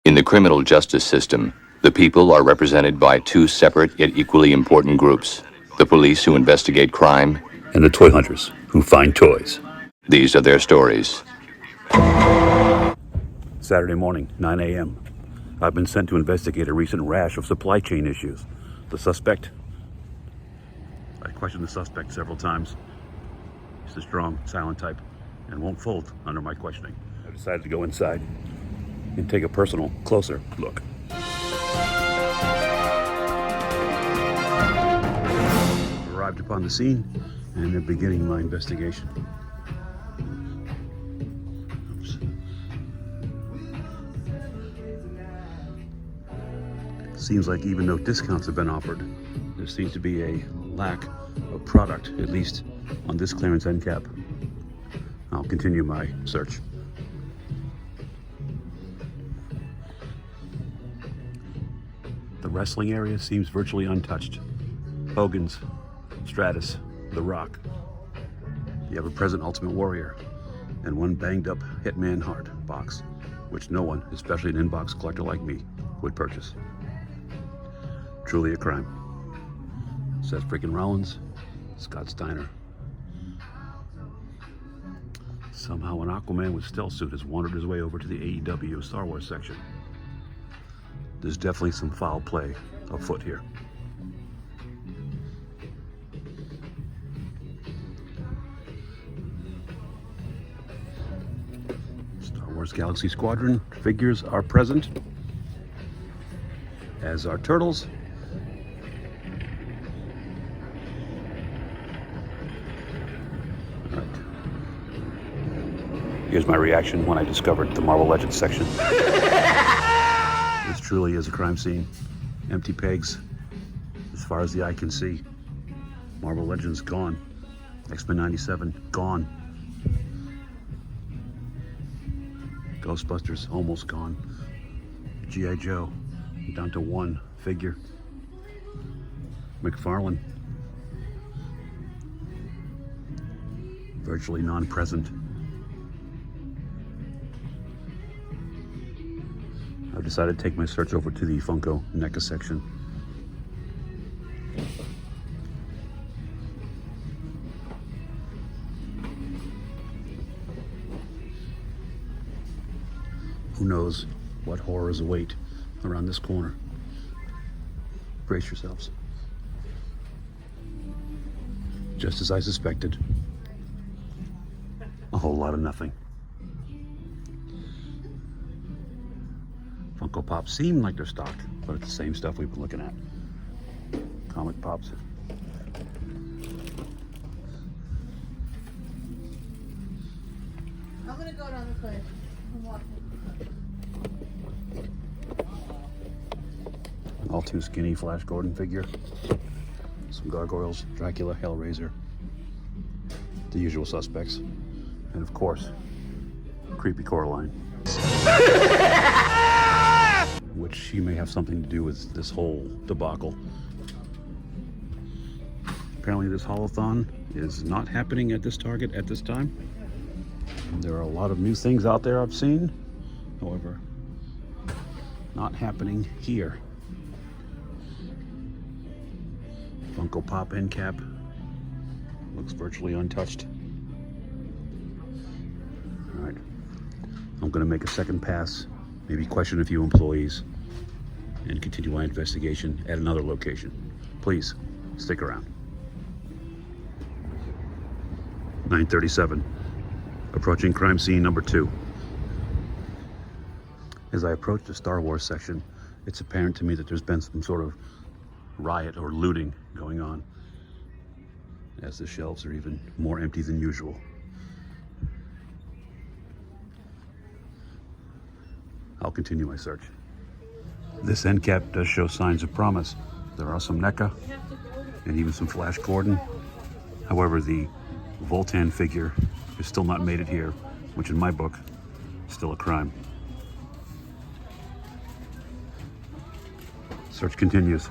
In the criminal justice system, the people are represented by two separate yet equally important groups: the police, who investigate crime, and the toy hunters, who find toys. These are their stories. Saturday morning, 9 a.m. I've been sent to investigate a recent rash of supply chain issues. I questioned the suspect several times. He's a strong, silent type and won't fold under my questioning. I decided to go inside and take a personal, closer look. Arrived upon the scene and am beginning my investigation. Seems like even though discounts have been offered, there seems to be a lack of product, at least on this clearance end cap. I'll continue my search. The wrestling area seems virtually untouched. Hogan's, Stratus, The Rock. You have a present Ultimate Warrior and one banged up Hitman Hart box, which no one, especially an inbox collector like me, would purchase. Truly a crime. Seth freaking Rollins, Scott Steiner. Somehow an Aquaman with stealth suit has wandered his way over to the AEW Star Wars section. There's definitely some foul play afoot here. Star Wars Galaxy Squadron figures are present, as are Turtles. All right. Here's my reaction when I discovered the Marvel Legends section. This truly is a crime scene. Empty pegs as far as the eye can see. Marvel Legends gone. X-Men 97 gone. Ghostbusters almost gone. G.I. Joe down to one figure. McFarlane virtually non-present. I've decided to take my search over to the Funko NECA section. Who knows what horrors await around this corner? Brace yourselves. Just as I suspected, a whole lot of nothing. Funko Pops seem like they're stocked, but it's the same stuff we've been looking at. Comic Pops. I'm gonna go down this way. I'm walking. All too skinny Flash Gordon figure. Some gargoyles, Dracula, Hellraiser. The usual suspects. And of course, creepy Coraline. Which she may have something to do with this whole debacle. Apparently this holothon is not happening at this Target at this time. There are a lot of new things out there I've seen. However, not happening here. Funko Pop end cap looks virtually untouched. All right, I'm gonna make a second pass, maybe question a few employees, and continue my investigation at another location. Please, stick around. 9:37, approaching crime scene number 2. As I approach the Star Wars section, it's apparent to me that there's been some sort of riot or looting going on, as the shelves are even more empty than usual. I'll continue my search. This end cap does show signs of promise. There are some NECA and even some Flash Gordon. However, the Voltan figure has still not made it here, which in my book is still a crime. Search continues.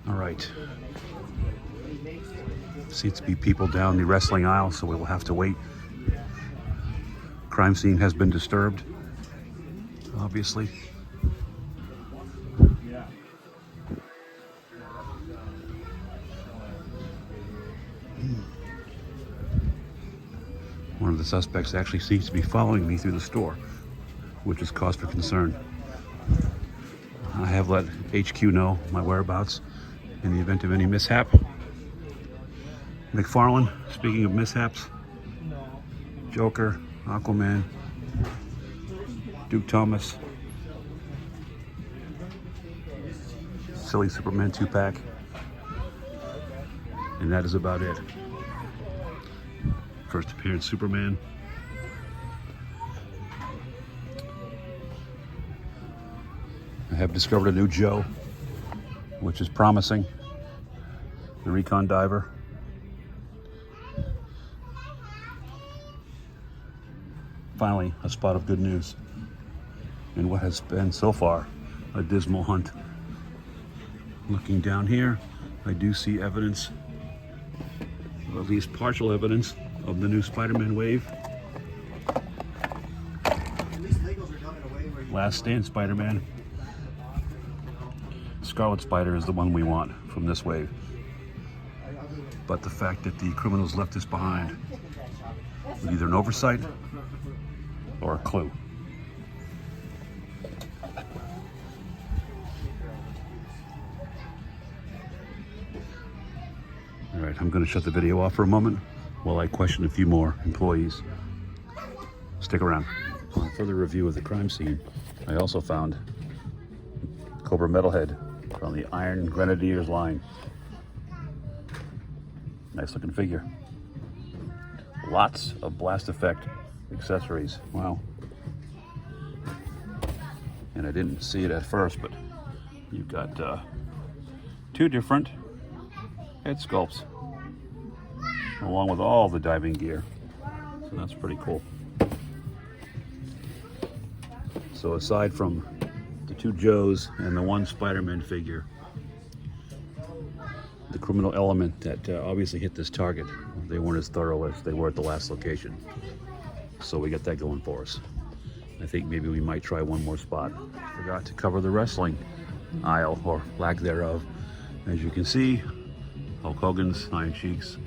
All right. Seems to be people down the wrestling aisle, so we will have to wait. Crime scene has been disturbed, obviously. One of the suspects actually seems to be following me through the store, which is cause for concern. I have let HQ know my whereabouts in the event of any mishap. McFarlane, speaking of mishaps, Joker, Aquaman, Duke Thomas, Silly Superman 2-pack, and that is about it. First appearance Superman. I have discovered a new Joe, which is promising. The Recon Diver. Finally, a spot of good news in what has been so far a dismal hunt. Looking down here, I do see evidence, or at least partial evidence, of the new Spider-Man wave. Last Stand Spider-Man. Scarlet Spider is the one we want from this wave. But the fact that the criminals left this behind was either an oversight or a clue. All right, I'm going to shut the video off for a moment while I question a few more employees. Stick around. On further review of the crime scene, I also found Cobra Metalhead from the Iron Grenadiers line. Nice looking figure. Lots of blast effect accessories. Wow. And I didn't see it at first, but you've got two different head sculpts along with all the diving gear. So that's pretty cool. So aside from the two Joes and the one Spider-Man figure, the criminal element that obviously hit this target, they weren't as thorough as they were at the last location. So we got that going for us. I think maybe we might try one more spot. Forgot to cover the wrestling aisle, or lack thereof. As you can see, Hulk Hogan's, Iron Sheik's.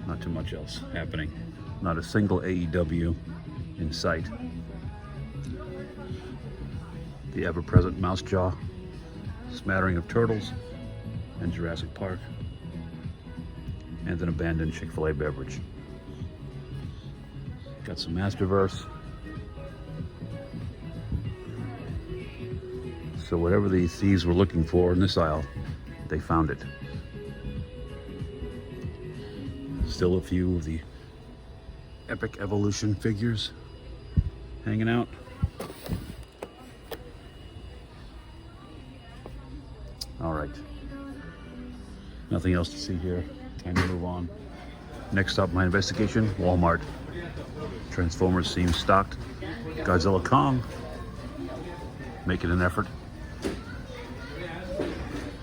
Not too much else happening. Not a single AEW in sight. The ever-present Mouse Jaw, smattering of Turtles and Jurassic Park, and an abandoned Chick-fil-A beverage. Got some Masterverse. So whatever the thieves were looking for in this aisle, they found it. Still a few of the Epic Evolution figures hanging out. All right. Nothing else to see here. Time to move on. Next up, my investigation, Walmart. Transformers seems stocked. Godzilla Kong making an effort.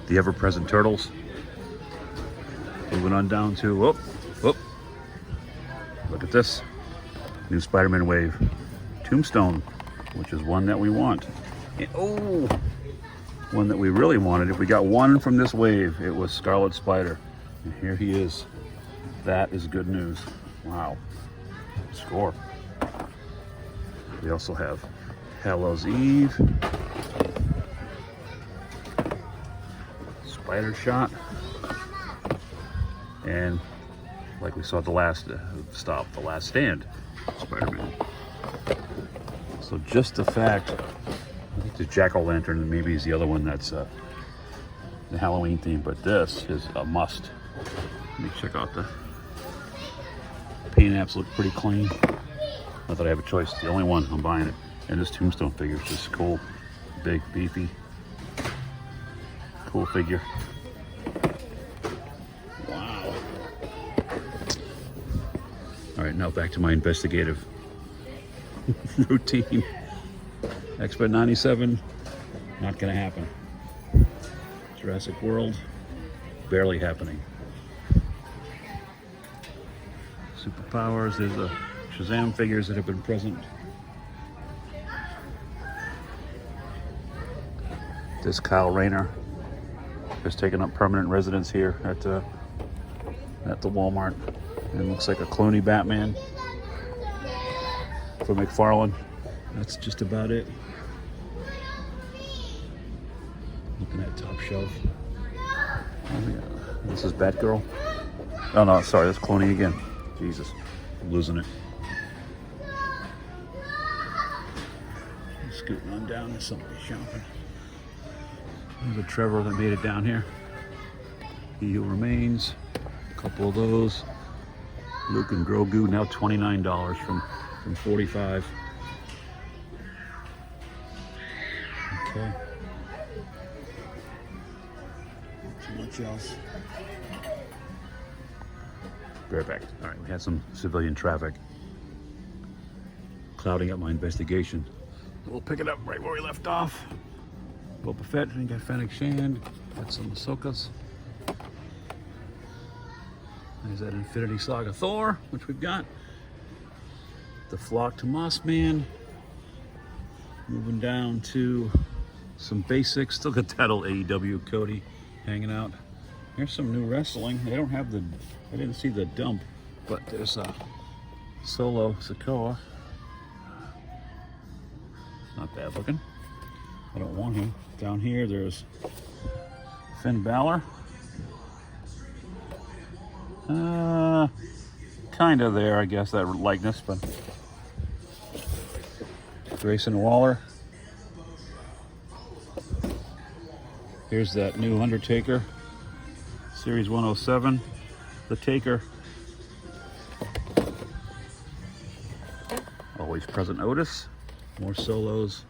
The ever-present Turtles. Moving on down to, whoop. Look at this. New Spider-Man wave. Tombstone, which is one that we want. And, oh, one that we really wanted. If we got one from this wave, it was Scarlet Spider. And here he is. That is good news. Wow. Score. We also have Hallows Eve. Spider Shot. And like we saw at the last stop, The Last Stand, Spider-Man. So just the fact, I think the Jack-O-Lantern and maybe is the other one that's the Halloween theme, but this is a must. Let me check out the paint apps. Look pretty clean. Not that I have a choice. The only one, I'm buying it. And this Tombstone figure is just cool. Big, beefy. Cool figure. Wow. All right, now back to my investigative routine. X-Men 97, Not gonna happen. Jurassic World, barely happening. Superpowers, there's the Shazam figures that have been present. This Kyle Rayner has taken up permanent residence here at the Walmart. It looks like a Clooney Batman from McFarlane. That's just about it. Looking at top shelf. Oh, yeah. This is Batgirl. Oh no, sorry, that's Clooney again. Jesus, I'm losing it. Scooting on down to somebody shopping. There's a Trevor that made it down here. He Who Remains. A couple of those. Luke and Grogu, now $29 from $45. Okay. Too much else. Be right back. All right, we had some civilian traffic clouding up my investigation. We'll pick it up right where we left off. Boba Fett, and got Fennec Shand, got some Ahsokas. There's that Infinity Saga Thor, which we've got. The Flock to Mossman. Moving down to some basics. Still got that old AEW Cody hanging out. Here's some new wrestling. They don't have the, I didn't see the dump, but there's a Solo Sikoa. Not bad looking. I don't want him. Down here, there's Finn Balor. Kind of there, I guess, that likeness, but Grayson Waller. Here's that new Undertaker, Series 107, The Taker. Always present Otis. More solos.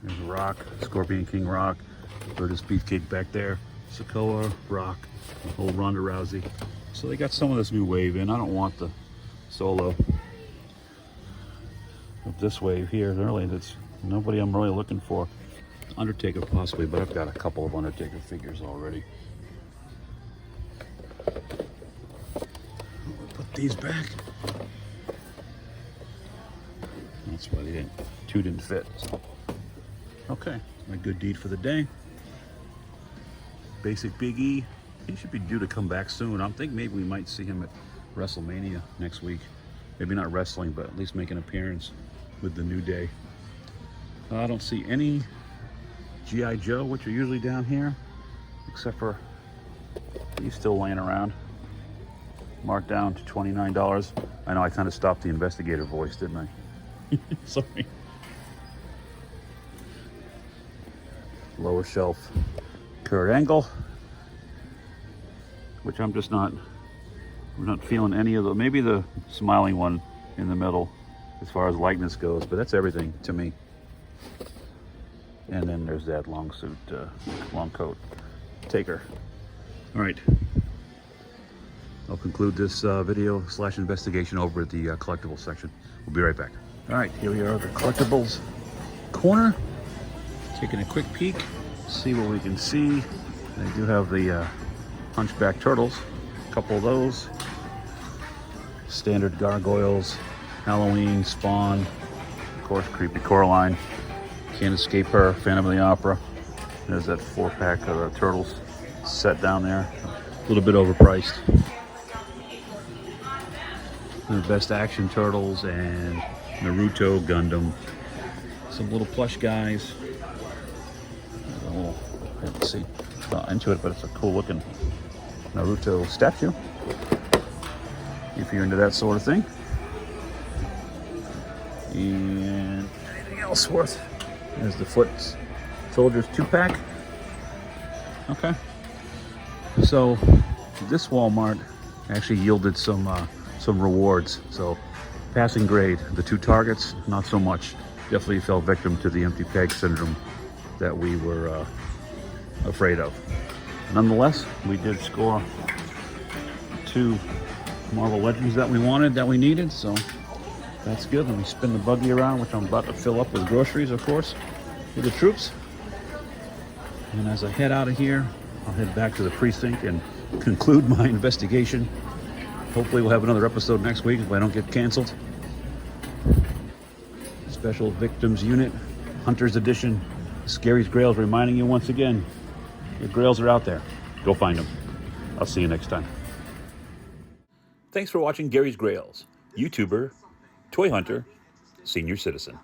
There's Rock, Scorpion King Rock, Brutus Beefcake back there, Sikoa, Rock, the whole Ronda Rousey. So they got some of this new wave in. I don't want the solo of this wave here. Really, that's nobody I'm really looking for. Undertaker possibly, but I've got a couple of Undertaker figures already. Put these back. That's why they didn't. Two didn't fit. So. Okay, my good deed for the day. Basic Big E. He should be due to come back soon. I'm thinking maybe we might see him at WrestleMania next week. Maybe not wrestling, but at least make an appearance with the New Day. I don't see any G.I. Joe, which are usually down here, except for he's still laying around. Marked down to $29. I know I kind of stopped the investigator voice, didn't I? Sorry. Lower shelf Kurt Angle, which I'm not feeling any of the, maybe the smiling one in the middle as far as likeness goes, but that's everything to me. And then there's that long suit, long coat Taker. All right, I'll conclude this video / investigation over at the collectibles section. We'll be right back. All right, here we are at the collectibles corner. Taking a quick peek, see what we can see. They do have the Hunchback Turtles, a couple of those. Standard Gargoyles, Halloween, Spawn, of course, Creepy Coraline. Can't Escape Her, Phantom of the Opera. There's that 4-pack of the Turtles set down there. A little bit overpriced. The Best Action Turtles and Naruto Gundam. Some little plush guys. I can't see into it, but it's a cool looking Naruto statue. If you're into that sort of thing. And anything else worth? There's the Foot Soldiers 2-pack. Okay. So this Walmart actually yielded some rewards. So passing grade, the 2 targets, not so much. Definitely fell victim to the empty peg syndrome that we were afraid of. Nonetheless, we did score 2 Marvel Legends that we wanted, that we needed, so that's good. Let me spin the buggy around, which I'm about to fill up with groceries, of course. with the troops. And as I head out of here, I'll head back to the precinct and conclude my investigation. Hopefully we'll have another episode next week if I don't get canceled. Special Victims Unit, Hunter's Edition. Scary's Grails reminding you once again, your grails are out there. Go find them. I'll see you next time. Thanks for watching Gary's Grails. YouTuber, toy hunter, senior citizen.